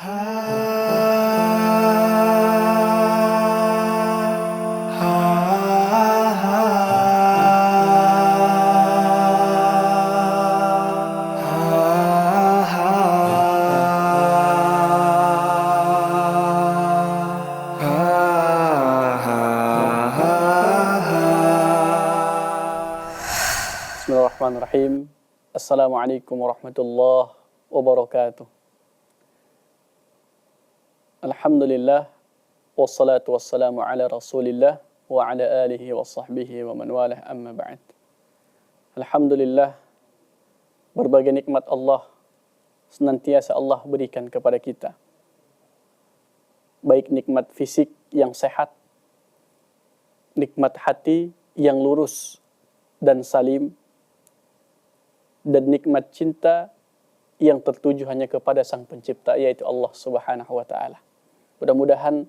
Bismillahirrahmanirrahim. Assalamualaikum warahmatullahi wabarakatuh. Alhamdulillah, wassalatu wassalamu ala rasulillah wa ala alihi wa sahbihi wa man walah, amma ba'd. Alhamdulillah, berbagai nikmat Allah senantiasa Allah berikan kepada kita. Baik nikmat fisik yang sehat, nikmat hati yang lurus dan salim, dan nikmat cinta yang tertuju hanya kepada Sang Pencipta, yaitu Allah Subhanahu wa Ta'ala. Mudah-mudahan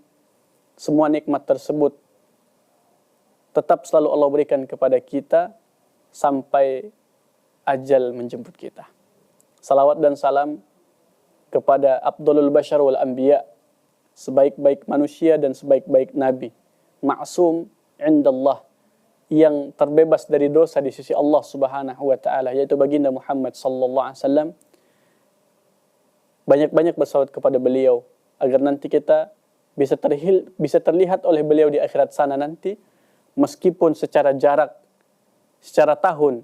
semua nikmat tersebut tetap selalu Allah berikan kepada kita sampai ajal menjemput kita. Salawat dan salam kepada Afdhalul Bashar wal Anbiya, sebaik-baik manusia dan sebaik-baik nabi, ma'sum indallah, yang terbebas dari dosa di sisi Allah Subhanahu wa Ta'ala, yaitu baginda Muhammad sallallahu alaihi wasallam. Banyak-banyak bersalawat kepada beliau agar nanti kita bisa terlihat oleh beliau di akhirat sana nanti, meskipun secara jarak, secara tahun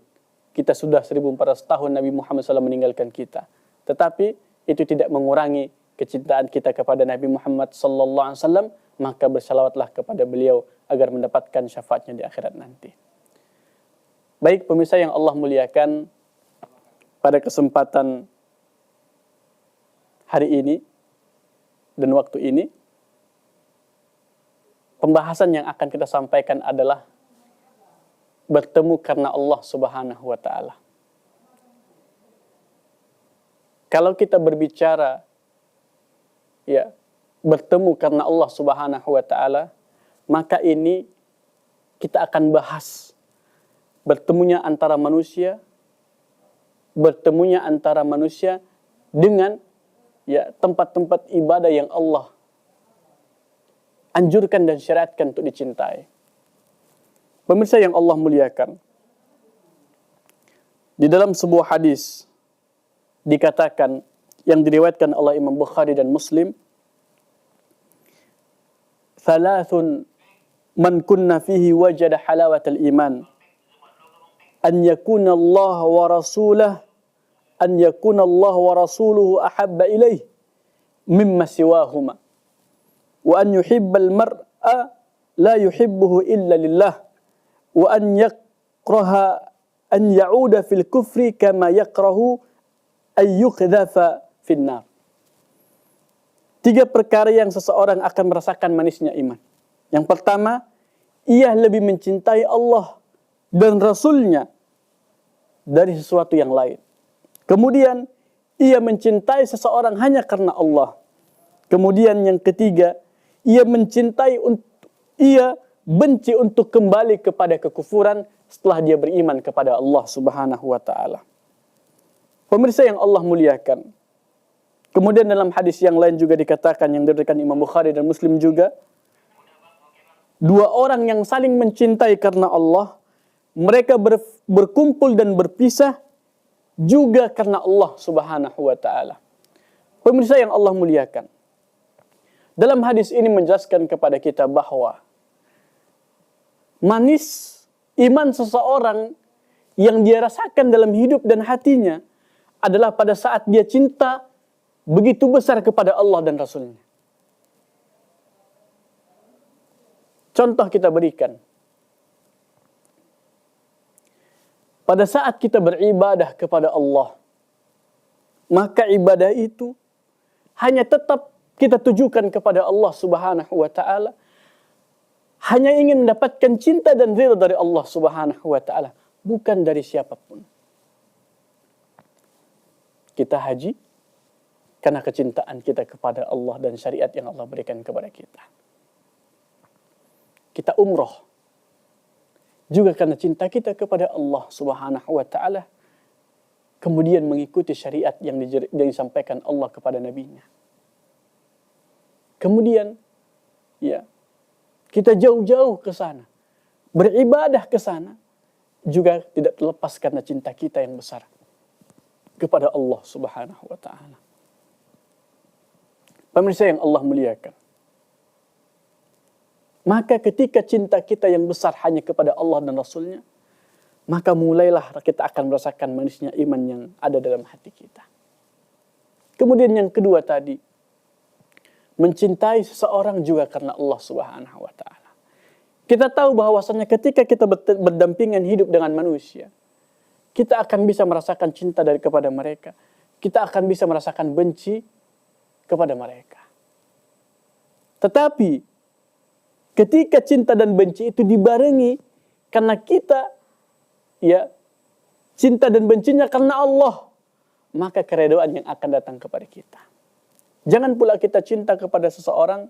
kita sudah 1400 tahun Nabi Muhammad SAW meninggalkan kita, tetapi itu tidak mengurangi kecintaan kita kepada Nabi Muhammad sallallahu alaihi wasallam. Maka bersalawatlah kepada beliau agar mendapatkan syafaatnya di akhirat nanti. Baik pemirsa yang Allah muliakan, pada kesempatan hari ini dan waktu ini, pembahasan yang akan kita sampaikan adalah bertemu karena Allah Subhanahu wa Ta'ala. Kalau kita berbicara bertemu karena Allah Subhanahu wa Ta'ala, maka ini kita akan bahas bertemunya antara manusia dengan tempat-tempat ibadah yang Allah anjurkan dan syariatkan untuk dicintai. Pemirsa yang Allah muliakan, di dalam sebuah hadis dikatakan, yang diriwayatkan oleh Imam Bukhari dan Muslim, thalathun man kunna fihi wajada halawatal iman, an yakuna Allah wa rasuluhu ahabba ilaih mimma siwahuma, wa an yuhibbal mar'a la yuhibbuhu illa lillah, wa an yakraha an ya'uda fil kufri kama yakrahu an yuqdhafa fin nar. 3 perkara yang seseorang akan merasakan manisnya iman. Yang pertama, ia lebih mencintai Allah dan Rasul-Nya dari sesuatu yang lain. Kemudian, ia mencintai seseorang hanya karena Allah. Kemudian yang ketiga, ia benci untuk kembali kepada kekufuran setelah dia beriman kepada Allah Subhanahu wa Ta'ala. Pemirsa yang Allah muliakan, kemudian dalam hadis yang lain juga dikatakan, yang diriwayatkan Imam Bukhari dan Muslim juga, 2 orang yang saling mencintai karena Allah, mereka berkumpul dan berpisah juga karena Allah Subhanahu wa Ta'ala. Pemirsa yang Allah muliakan, dalam hadis ini menjelaskan kepada kita bahwa manis iman seseorang yang dia rasakan dalam hidup dan hatinya adalah pada saat dia cinta begitu besar kepada Allah dan Rasul-Nya. Contoh kita berikan. Pada saat kita beribadah kepada Allah, maka ibadah itu hanya tetap kita tujukan kepada Allah Subhanahu wa Ta'ala, hanya ingin mendapatkan cinta dan ridha dari Allah Subhanahu wa Ta'ala, bukan dari siapapun. Kita haji karena kecintaan kita kepada Allah dan syariat yang Allah berikan kepada kita. Kita umroh juga karena cinta kita kepada Allah Subhanahu wa Ta'ala, kemudian mengikuti syariat yang disampaikan Allah kepada Nabi-Nya. Kemudian ya, kita jauh-jauh ke sana, beribadah ke sana, juga tidak terlepas karena cinta kita yang besar kepada Allah Subhanahu wa taala. Pemirsa yang Allah muliakan. Maka ketika cinta kita yang besar hanya kepada Allah dan Rasulnya, maka mulailah kita akan merasakan manisnya iman yang ada dalam hati kita. Kemudian yang kedua tadi, mencintai seseorang juga karena Allah Subhanahu wa taala. Kita tahu bahwasanya ketika kita berdampingan hidup dengan manusia, kita akan bisa merasakan cinta kepada mereka. Kita akan bisa merasakan benci kepada mereka. Tetapi ketika cinta dan benci itu dibarengi karena kita ya cinta dan bencinya karena Allah, maka keredoan yang akan datang kepada kita. Jangan pula kita cinta kepada seseorang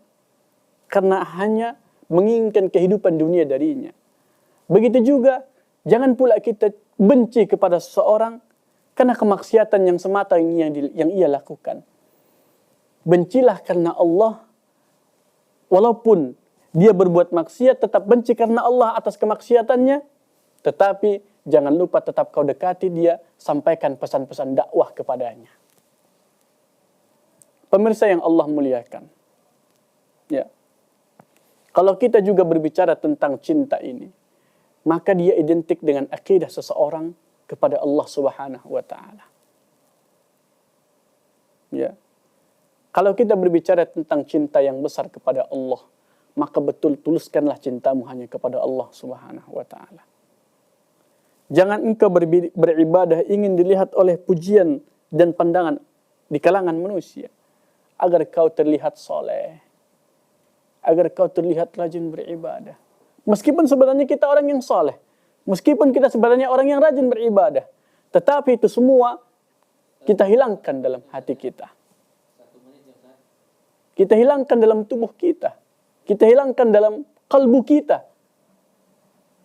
karena hanya menginginkan kehidupan dunia darinya. Begitu juga, jangan pula kita benci kepada seseorang karena kemaksiatan yang semata yang ia lakukan. Bencilah karena Allah, walaupun dia berbuat maksiat, tetap benci karena Allah atas kemaksiatannya. Tetapi jangan lupa tetap kau dekati dia, sampaikan pesan-pesan dakwah kepadanya. Pemirsa yang Allah muliakan. Ya. Kalau kita juga berbicara tentang cinta ini, maka dia identik dengan akidah seseorang kepada Allah Subhanahu wa taala. Ya. Kalau kita berbicara tentang cinta yang besar kepada Allah, maka betul tuluskanlah cintamu hanya kepada Allah Subhanahu wa taala. Jangan engkau beribadah ingin dilihat oleh pujian dan pandangan di kalangan manusia, agar kau terlihat soleh, agar kau terlihat rajin beribadah. Meskipun sebenarnya kita orang yang soleh, meskipun kita sebenarnya orang yang rajin beribadah, tetapi itu semua kita hilangkan dalam hati kita. Kita hilangkan dalam tubuh kita. Kita hilangkan dalam kalbu kita.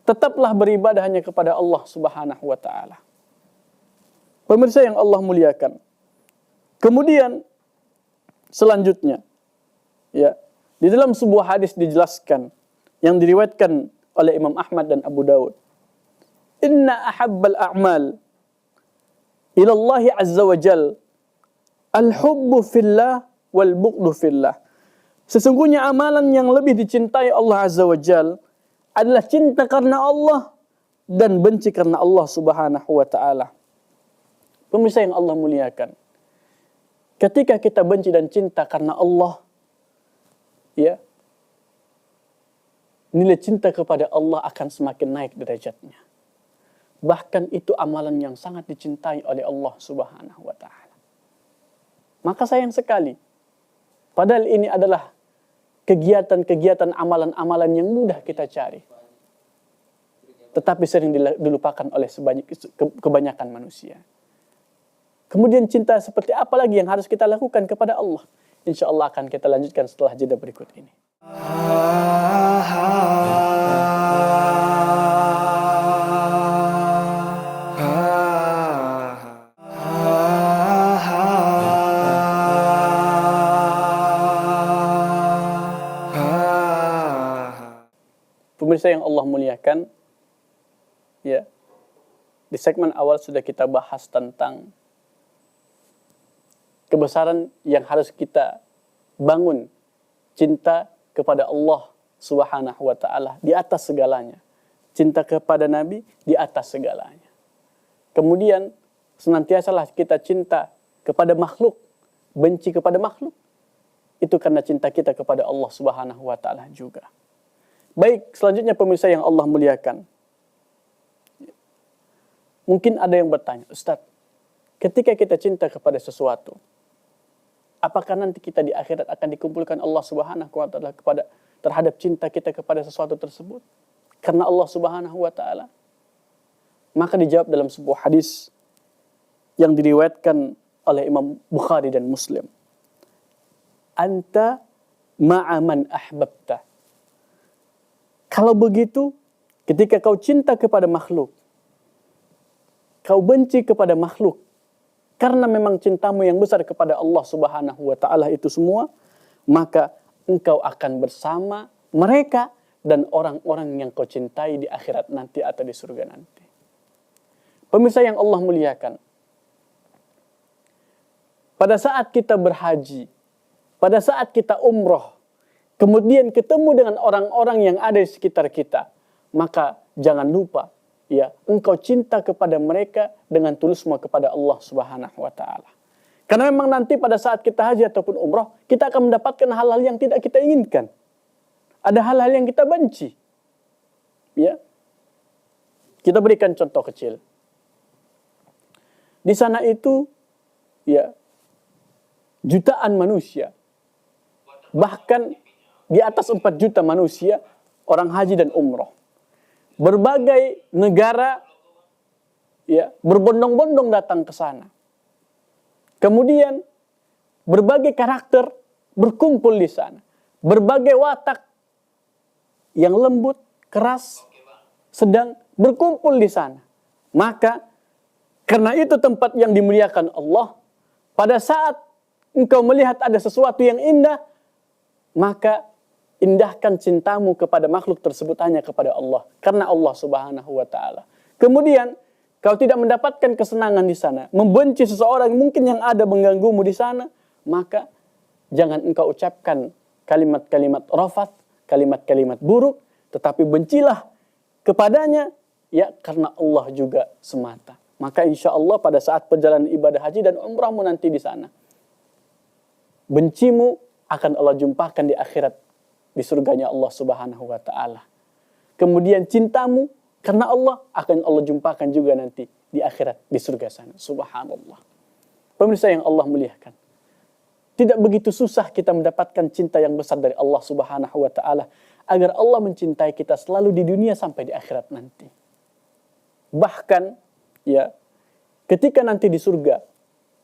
Tetaplah beribadah hanya kepada Allah Subhanahu wa taala. Pemirsa yang Allah muliakan. Kemudian selanjutnya, ya, di dalam sebuah hadis dijelaskan yang diriwayatkan oleh Imam Ahmad dan Abu Dawud. Inna ahabbal a'mal ila Allah azza wa jal al-hubbu fillah wal bughdu fillah. Sesungguhnya amalan yang lebih dicintai Allah azza wa jal adalah cinta karena Allah dan benci karena Allah Subhanahu wa taala. Pemirsa yang Allah muliakan. Ketika kita benci dan cinta karena Allah, ya, nilai cinta kepada Allah akan semakin naik derajatnya. Bahkan itu amalan yang sangat dicintai oleh Allah Subhanahu wa taala. Maka sayang sekali, padahal ini adalah kegiatan-kegiatan amalan-amalan yang mudah kita cari, tetapi sering dilupakan oleh kebanyakan manusia. Kemudian cinta seperti apa lagi yang harus kita lakukan kepada Allah? Insya Allah akan kita lanjutkan setelah jeda berikut ini. Pemirsa yang Allah muliakan, ya, di segmen awal sudah kita bahas tentang kebesaran yang harus kita bangun, cinta kepada Allah Subhanahu wa taala di atas segalanya. Cinta kepada Nabi di atas segalanya. Kemudian senantiasalah kita cinta kepada makhluk, benci kepada makhluk. Itu karena cinta kita kepada Allah Subhanahu wa taala juga. Baik, selanjutnya pemirsa yang Allah muliakan. Mungkin ada yang bertanya, Ustaz, ketika kita cinta kepada sesuatu, apakah nanti kita di akhirat akan dikumpulkan Allah Subhanahu wa taala terhadap cinta kita kepada sesuatu tersebut karena Allah Subhanahu wa taala? Maka dijawab dalam sebuah hadis yang diriwayatkan oleh Imam Bukhari dan Muslim. Anta ma'a man ahbabta. Kalau begitu, ketika kau cinta kepada makhluk, kau benci kepada makhluk, karena memang cintamu yang besar kepada Allah Subhanahu wa taala itu semua, maka engkau akan bersama mereka dan orang-orang yang kau cintai di akhirat nanti atau di surga nanti. Pemirsa yang Allah muliakan, pada saat kita berhaji, pada saat kita umroh, kemudian ketemu dengan orang-orang yang ada di sekitar kita, maka jangan lupa, ya, engkau cinta kepada mereka dengan tulus semua kepada Allah Subhanahu wa taala. Karena memang nanti pada saat kita haji ataupun umroh, kita akan mendapatkan hal-hal yang tidak kita inginkan. Ada hal-hal yang kita benci. Ya. Kita berikan contoh kecil. Di sana itu, ya, jutaan manusia. Bahkan di atas 4 juta manusia, orang haji dan umroh. Berbagai negara, ya, berbondong-bondong datang ke sana. Kemudian berbagai karakter berkumpul di sana. Berbagai watak yang lembut, keras, sedang berkumpul di sana. Maka karena itu tempat yang dimuliakan Allah, pada saat engkau melihat ada sesuatu yang indah, maka indahkan cintamu kepada makhluk tersebut hanya kepada Allah, karena Allah Subhanahu wa taala. Kemudian kau tidak mendapatkan kesenangan di sana, membenci seseorang mungkin yang ada mengganggumu di sana, maka jangan engkau ucapkan kalimat-kalimat rafath, kalimat-kalimat buruk, tetapi bencilah kepadanya, ya, karena Allah juga semata. Maka insya Allah pada saat perjalanan ibadah haji dan umrahmu nanti di sana, bencimu akan Allah jumpakan di akhirat, di surganya Allah Subhanahu wa taala. Kemudian cintamu karena Allah akan Allah jumpakan juga nanti di akhirat, di surga sana. Subhanallah. Pemirsa yang Allah muliakan, tidak begitu susah kita mendapatkan cinta yang besar dari Allah Subhanahu wa taala agar Allah mencintai kita selalu di dunia sampai di akhirat nanti. Bahkan, ya, ketika nanti di surga,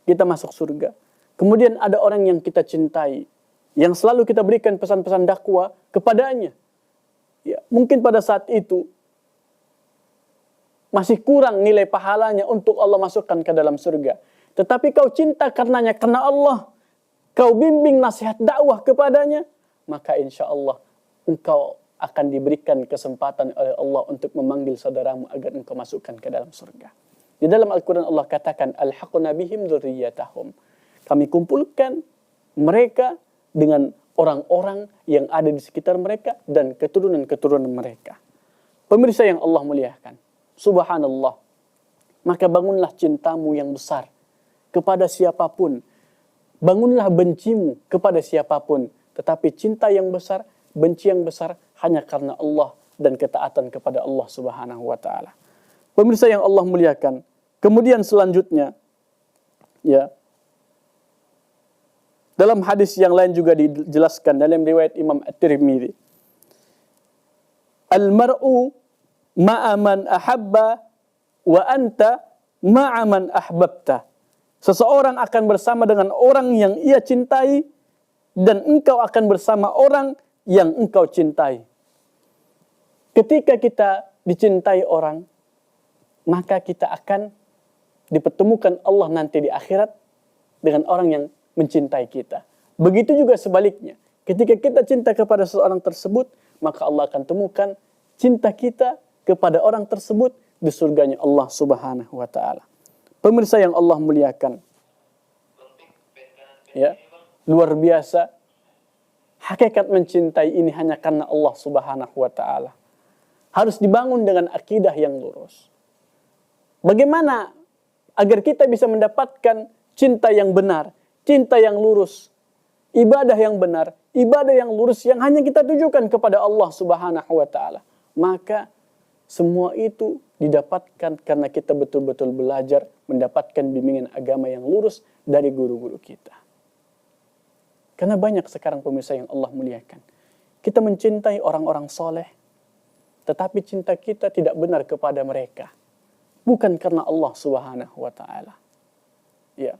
kita masuk surga, kemudian ada orang yang kita cintai, yang selalu kita berikan pesan-pesan dakwah kepadanya. Ya, mungkin pada saat itu masih kurang nilai pahalanya untuk Allah masukkan ke dalam surga. Tetapi kau cinta karenanya, karena Allah, kau bimbing nasihat dakwah kepadanya, maka insya Allah engkau akan diberikan kesempatan oleh Allah untuk memanggil saudaramu agar engkau masukkan ke dalam surga. Di dalam Al-Quran Allah katakan, Alhaqna bihim dzurriyyatahum. Kami kumpulkan mereka dengan orang-orang yang ada di sekitar mereka dan keturunan-keturunan mereka. Pemirsa yang Allah muliakan, subhanallah, maka bangunlah cintamu yang besar kepada siapapun. Bangunlah bencimu kepada siapapun. Tetapi cinta yang besar, benci yang besar hanya karena Allah dan ketaatan kepada Allah Subhanahu wa taala. Pemirsa yang Allah muliakan, kemudian selanjutnya, ya, dalam hadis yang lain juga dijelaskan dalam riwayat Imam At-Tirmidzi, al-mar'u ma'a man ahabba wa anta ma'a man ahbabta. Seseorang akan bersama dengan orang yang ia cintai dan engkau akan bersama orang yang engkau cintai. Ketika kita dicintai orang, maka kita akan dipertemukan Allah nanti di akhirat dengan orang yang mencintai kita. Begitu juga sebaliknya. Ketika kita cinta kepada seseorang tersebut, maka Allah akan temukan cinta kita kepada orang tersebut di surganya Allah Subhanahu wa taala. Pemirsa yang Allah muliakan, ya, luar biasa. Hakikat mencintai ini hanya karena Allah Subhanahu wa taala. Harus dibangun dengan akidah yang lurus. Bagaimana agar kita bisa mendapatkan cinta yang benar, cinta yang lurus, ibadah yang benar, ibadah yang lurus yang hanya kita tujukan kepada Allah Subhanahu wa taala? Maka semua itu didapatkan karena kita betul-betul belajar mendapatkan bimbingan agama yang lurus dari guru-guru kita. Karena banyak sekarang pemirsa yang Allah muliakan, kita mencintai orang-orang soleh, tetapi cinta kita tidak benar kepada mereka. Bukan karena Allah Subhanahu wa ta'ala. Ya.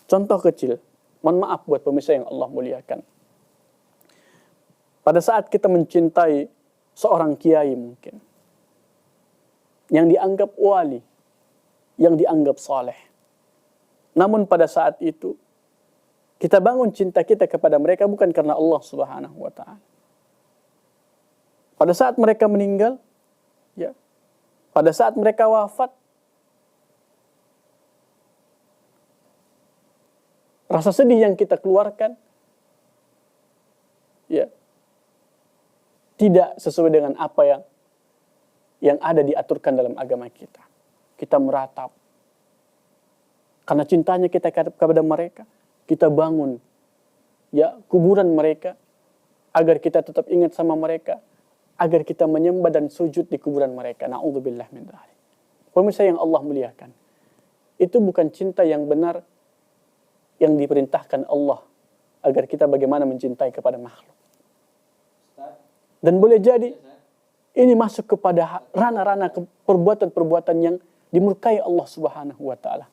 Contoh kecil, mohon maaf buat pemirsa yang Allah muliakan. Pada saat kita mencintai seorang kiai mungkin, yang dianggap wali, yang dianggap saleh. Namun pada saat itu, Kita bangun cinta kita kepada mereka bukan karena Allah Subhanahu wa taala. Pada saat mereka meninggal, ya, pada saat mereka wafat, rasa sedih yang kita keluarkan, ya, tidak sesuai dengan apa yang ada diaturkan dalam agama kita. Kita meratap. Karena cintanya kita kepada mereka, kita bangun, ya, kuburan mereka, agar kita tetap ingat sama mereka, agar kita menyembah dan sujud di kuburan mereka. Na'udzubillah min dzalik. Pemirsa yang Allah muliakan, itu bukan cinta yang benar yang diperintahkan Allah agar kita bagaimana mencintai kepada makhluk. Dan boleh jadi ini masuk kepada ranah-ranah perbuatan-perbuatan yang dimurkai Allah Subhanahu wa taala.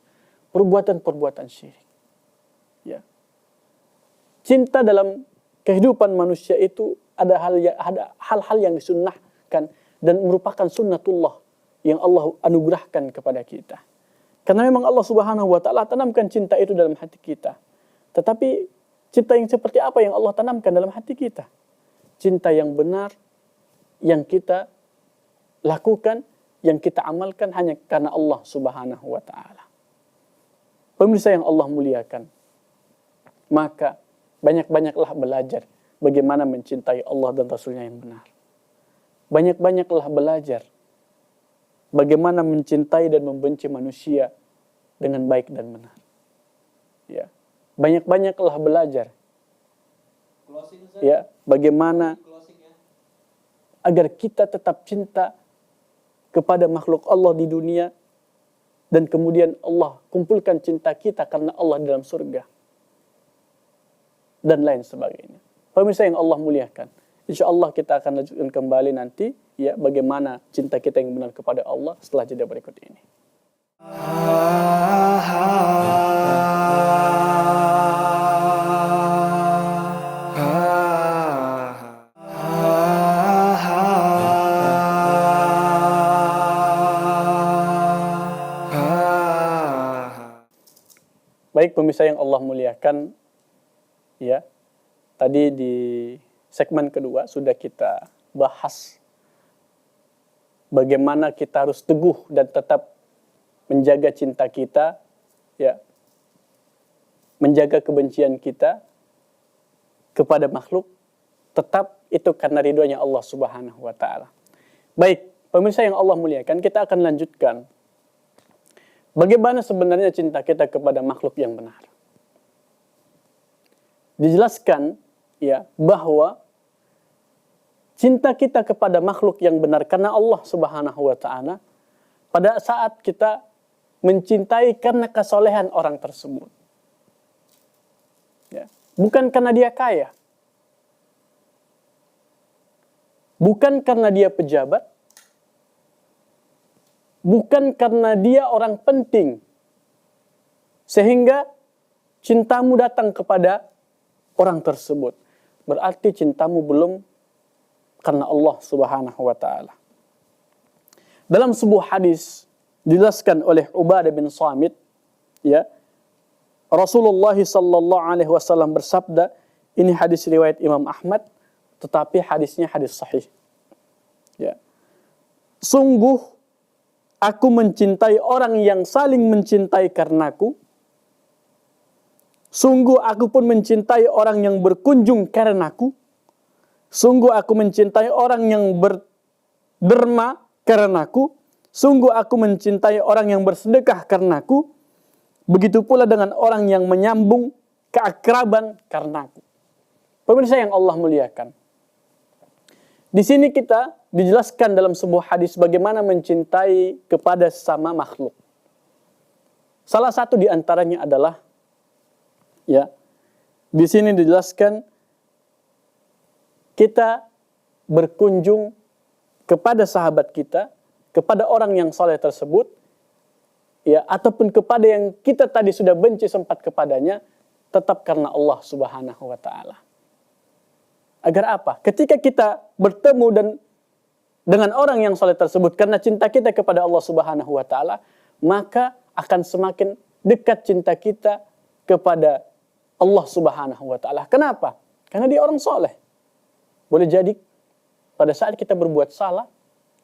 Perbuatan-perbuatan syirik. Ya. Cinta dalam kehidupan manusia itu ada hal-hal yang disunnahkan dan merupakan sunnatullah yang Allah anugerahkan kepada kita. Karena memang Allah Subhanahu wa taala tanamkan cinta itu dalam hati kita. Tetapi cinta yang seperti apa yang Allah tanamkan dalam hati kita? Cinta yang benar yang kita lakukan, yang kita amalkan hanya karena Allah Subhanahu wa taala. Pemirsa yang Allah muliakan, maka banyak-banyaklah belajar bagaimana mencintai Allah dan Rasul-Nya yang benar. Banyak-banyaklah belajar bagaimana mencintai dan membenci manusia dengan baik dan benar. Ya. Banyak-banyaklah belajar. Ya, bagaimana agar kita tetap cinta kepada makhluk Allah di dunia dan kemudian Allah kumpulkan cinta kita karena Allah dalam surga dan lain sebagainya. Pemirsa yang Allah muliakan, insyaallah kita akan lanjutkan kembali nanti, ya, bagaimana cinta kita yang benar kepada Allah setelah jeda berikut ini. Baik pemirsa yang Allah muliakan, ya, tadi di segmen kedua sudah kita bahas bagaimana kita harus teguh dan tetap menjaga cinta kita, ya, menjaga kebencian kita kepada makhluk, tetap itu karena ridhonya Allah Subhanahu wa taala. Baik, pemirsa yang Allah muliakan, kita akan lanjutkan bagaimana sebenarnya cinta kita kepada makhluk yang benar. Dijelaskan, ya, bahwa cinta kita kepada makhluk yang benar karena Allah Subhanahu wa taala pada saat kita mencintai karena kesolehan orang tersebut. Ya, bukan karena dia kaya. Bukan karena dia pejabat. Bukan karena dia orang penting, sehingga cintamu datang kepada orang tersebut. Berarti cintamu belum karena Allah Subhanahu wa taala. Dalam sebuah hadis dijelaskan oleh Ubadah bin Samit, ya, Rasulullah sallallahu alaihi wasallam bersabda, ini hadis riwayat Imam Ahmad, tetapi hadisnya hadis sahih. Ya. Sungguh aku mencintai orang yang saling mencintai karenaku. Sungguh aku pun mencintai orang yang berkunjung karenaku. Sungguh aku mencintai orang yang berderma karenaku. Sungguh aku mencintai orang yang bersedekah karenaku. Begitu pula dengan orang yang menyambung keakraban karenaku. Pemirsa yang Allah muliakan, di sini kita dijelaskan dalam sebuah hadis bagaimana mencintai kepada sesama makhluk. Salah satu di antaranya adalah, ya, di sini dijelaskan kita berkunjung kepada sahabat kita, kepada orang yang saleh tersebut, ya, ataupun kepada yang kita tadi sudah benci sempat kepadanya, tetap karena Allah Subhanahu wa taala. Agar apa? Ketika kita bertemu dengan orang yang saleh tersebut karena cinta kita kepada Allah Subhanahu wa taala, maka akan semakin dekat cinta kita kepada Allah Subhanahu wa taala. Kenapa? Karena dia orang soleh. Boleh jadi pada saat kita berbuat salah,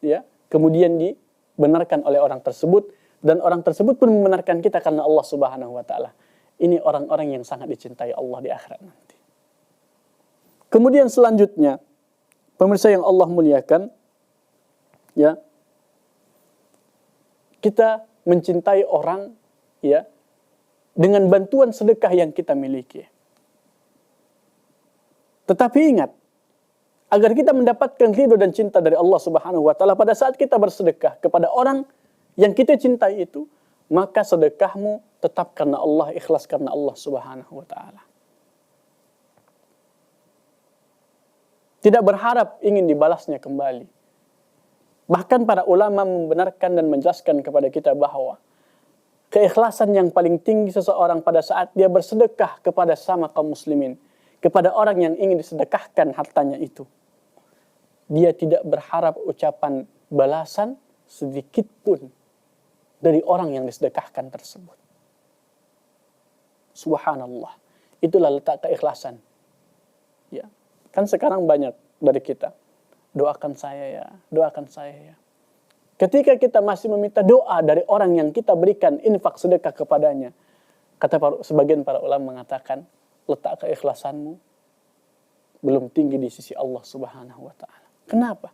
ya, kemudian dibenarkan oleh orang tersebut, dan orang tersebut pun membenarkan kita karena Allah Subhanahu wa taala. Ini orang-orang yang sangat dicintai Allah di akhirat nanti. Kemudian selanjutnya, pemirsa yang Allah muliakan, ya, kita mencintai orang, ya, dengan bantuan sedekah yang kita miliki. Tetapi ingat, agar kita mendapatkan ridho dan cinta dari Allah Subhanahu wa taala, pada saat kita bersedekah kepada orang yang kita cintai itu, maka sedekahmu tetap karena Allah, ikhlas karena Allah Subhanahu wa taala. Tidak berharap ingin dibalasnya kembali. Bahkan para ulama membenarkan dan menjelaskan kepada kita bahwa keikhlasan yang paling tinggi seseorang pada saat dia bersedekah kepada sama kaum muslimin, kepada orang yang ingin disedekahkan hartanya itu, dia tidak berharap ucapan balasan sedikit pun dari orang yang disedekahkan tersebut. Subhanallah. Itulah letak keikhlasan. Ya. Kan sekarang banyak dari kita, doakan saya ya, doakan saya ya. Ketika kita masih meminta doa dari orang yang kita berikan infak sedekah kepadanya, sebagian para ulama mengatakan, letak keikhlasanmu belum tinggi di sisi Allah Subhanahu wa taala. Kenapa?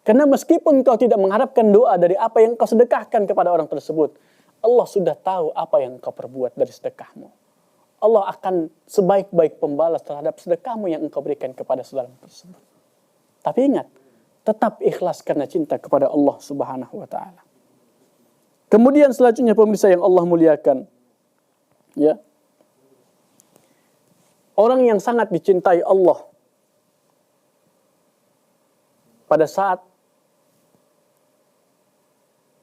Karena meskipun kau tidak mengharapkan doa dari apa yang kau sedekahkan kepada orang tersebut, Allah sudah tahu apa yang kau perbuat dari sedekahmu. Allah akan sebaik-baik pembalas terhadap sedekahmu yang engkau berikan kepada saudara tersebut. Tapi ingat, tetap ikhlas karena cinta kepada Allah Subhanahu wa taala. Kemudian selanjutnya pemirsa yang Allah muliakan, ya. Orang yang sangat dicintai Allah pada saat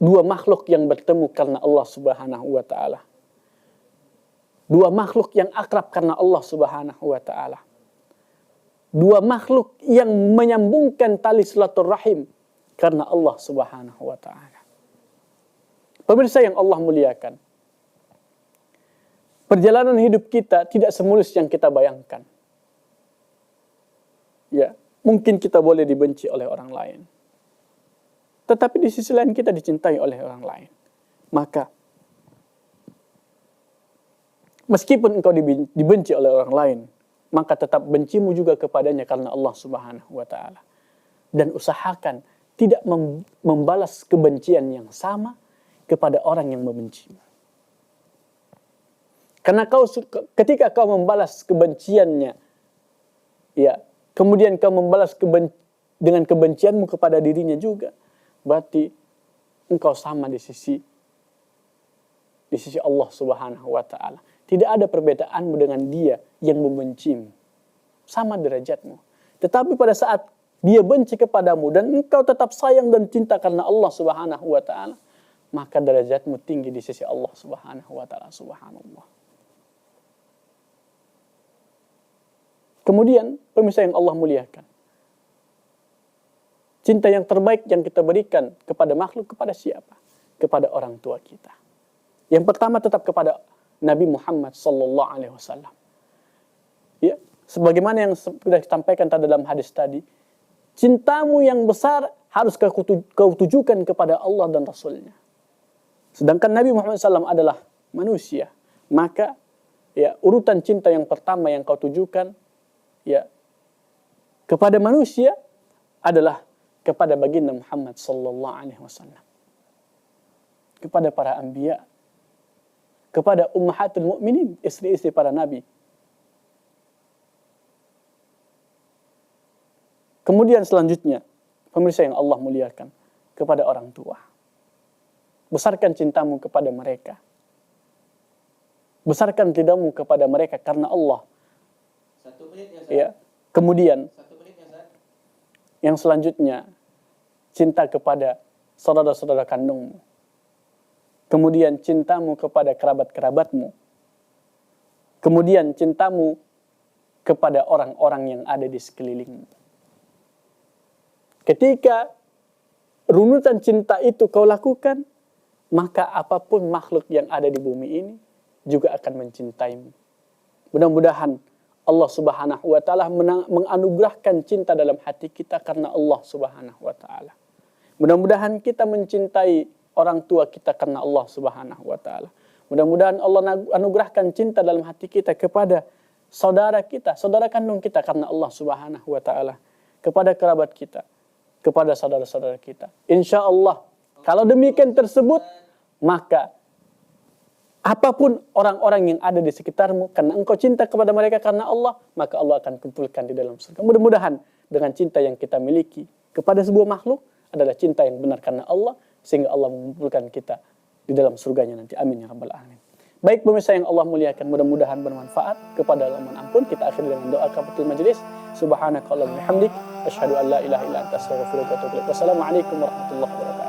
dua makhluk yang bertemu karena Allah Subhanahu wa taala. Dua makhluk yang akrab karena Allah Subhanahu wa taala. Dua makhluk yang menyambungkan tali silaturahim karena Allah Subhanahu wa taala. Pemirsa yang Allah muliakan, perjalanan hidup kita tidak semulus yang kita bayangkan. Ya, mungkin kita boleh dibenci oleh orang lain, tetapi di sisi lain kita dicintai oleh orang lain. Maka meskipun engkau dibenci oleh orang lain, maka tetap bencimu juga kepadanya karena Allah Subhanahu wa taala. Dan usahakan tidak membalas kebencian yang sama kepada orang yang membencimu. Karena ketika kau membalas kebenciannya, ya, kemudian kau membalas dengan kebencianmu kepada dirinya juga, berarti engkau sama di sisi Allah Subhanahu wa taala. Tidak ada perbedaanmu dengan dia yang membencimu. Sama derajatmu. Tetapi pada saat dia benci kepadamu dan engkau tetap sayang dan cinta karena Allah Subhanahu wa taala, maka derajatmu tinggi di sisi Allah Subhanahu wa taala. Subhanallah. Kemudian, pemirsa yang Allah muliakan, cinta yang terbaik yang kita berikan kepada makhluk, kepada siapa? Kepada orang tua kita. Yang pertama tetap kepada Nabi Muhammad sallallahu alaihi wasallam. Ya, sebagaimana yang sudah disampaikan dalam hadis tadi, cintamu yang besar harus kau tujukan kepada Allah dan Rasulnya. Sedangkan Nabi Muhammad SAW adalah manusia, maka ya urutan cinta yang pertama yang kau tujukan ya kepada manusia adalah kepada baginda Muhammad sallallahu alaihi wasallam. Kepada para anbiya, kepada ummahatul mukminin, istri-istri para nabi. Kemudian selanjutnya, pemirsa yang Allah muliakan, kepada orang tua. Besarkan cintamu kepada mereka. Besarkan ridhamu kepada mereka karena Allah. 1 menit ya, Ustaz. Ya. Kemudian 1 menit ya, Ustaz. yang selanjutnya, cinta kepada saudara-saudara kandungmu. Kemudian cintamu kepada kerabat-kerabatmu. Kemudian cintamu kepada orang-orang yang ada di sekelilingmu. Ketika runutan cinta itu kau lakukan, maka apapun makhluk yang ada di bumi ini juga akan mencintaimu. Mudah-mudahan Allah Subhanahu wa taala menganugerahkan cinta dalam hati kita karena Allah Subhanahu wa taala. Mudah-mudahan kita mencintai orang tua kita karena Allah Subhanahu wa taala. Mudah-mudahan Allah anugerahkan cinta dalam hati kita kepada saudara kita, saudara kandung kita karena Allah Subhanahu wa taala, kepada kerabat kita, kepada saudara-saudara kita. Insya Allah, kalau demikian tersebut, maka apapun orang-orang yang ada di sekitarmu, karena engkau cinta kepada mereka karena Allah, maka Allah akan kumpulkan di dalam surga. Mudah-mudahan dengan cinta yang kita miliki kepada sebuah makhluk adalah cinta yang benar karena Allah, sehingga Allah mengumpulkan kita di dalam surganya nanti. Amin ya rabbal alamin. Baik pemirsa yang Allah muliakan, mudah-mudahan bermanfaat. Kepada Allah mohon ampun, kita akhiri dengan doa kafatul majlis. Subhanakallahumma wa bihamdik, asyhadu an la ilaha illa anta, astaghfiruka wa atubu ilaik. Wassalamualaikum warahmatullahi wabarakatuh.